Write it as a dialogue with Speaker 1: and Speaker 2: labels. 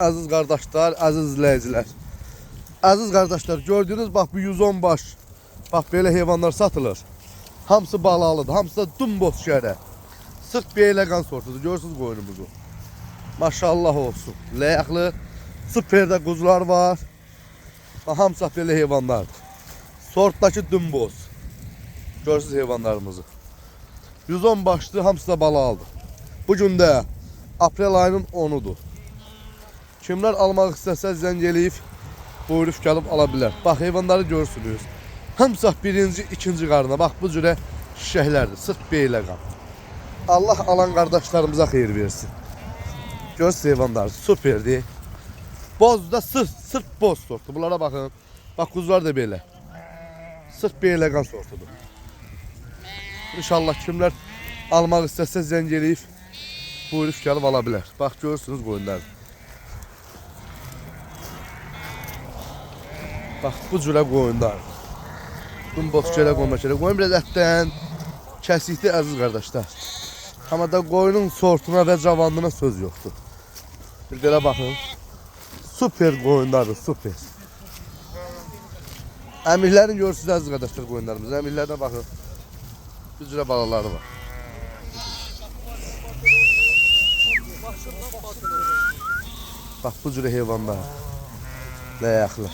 Speaker 1: Aziz kardeşler, aziz izleyiciler. Aziz kardeşler, gördüğünüz bak bu 110 baş. Bak böyle hayvanlar satılır. Hamısı balalıdır, hamısı da dumboz şəhərə. Sırf beyləqan sortudur. Görürsünüz qoyunumuzu. Maşallah olsun. Ləyaqlı, süperdə quzular var. Bak hamısı belə hayvanlardır. Sortdakı dumboz. Görürsünüz hayvanlarımızı. 110 başlı, hamısı da balalıdır. Bugün de aprel ayının 10'udur. Kimler almak istəsə zəng eləyib buyurub gəlib ala bilər. Bax heyvanları görürsünüz. Hamısı birinci, ikinci qarına. Bax bu cürə şişəklərdir. Sırf beyləqan. Allah alan qardaşlarımıza xeyir versin. Görürsünüz heyvanlar süperdir. Boz da sırf boz sortu. Bunlara baxın. Bax kuzular da belə. Sırf beyləqan sortudur. İnşallah kimler almak istəsə zəng eləyib buyurub gəlib ala bilər. Bax görürsünüz qoyunlar. Bak bu cürə qoyunlar. Dumboz belə qoymaq elə. Qoyun biraz ətdən kəsikdir əziz qardaşlar. Amma da qoyunun sortuna və cavanlığına söz yoxdur. Bir belə baxın. Super qoyunlardır, super. Əmirlərin görürsünüz əziz qardaşlar qoyunlarımız. Əmirlərdə baxın. Bu cürə balaları var. Bak bu cürə heyvanlar. Ləyaqlı.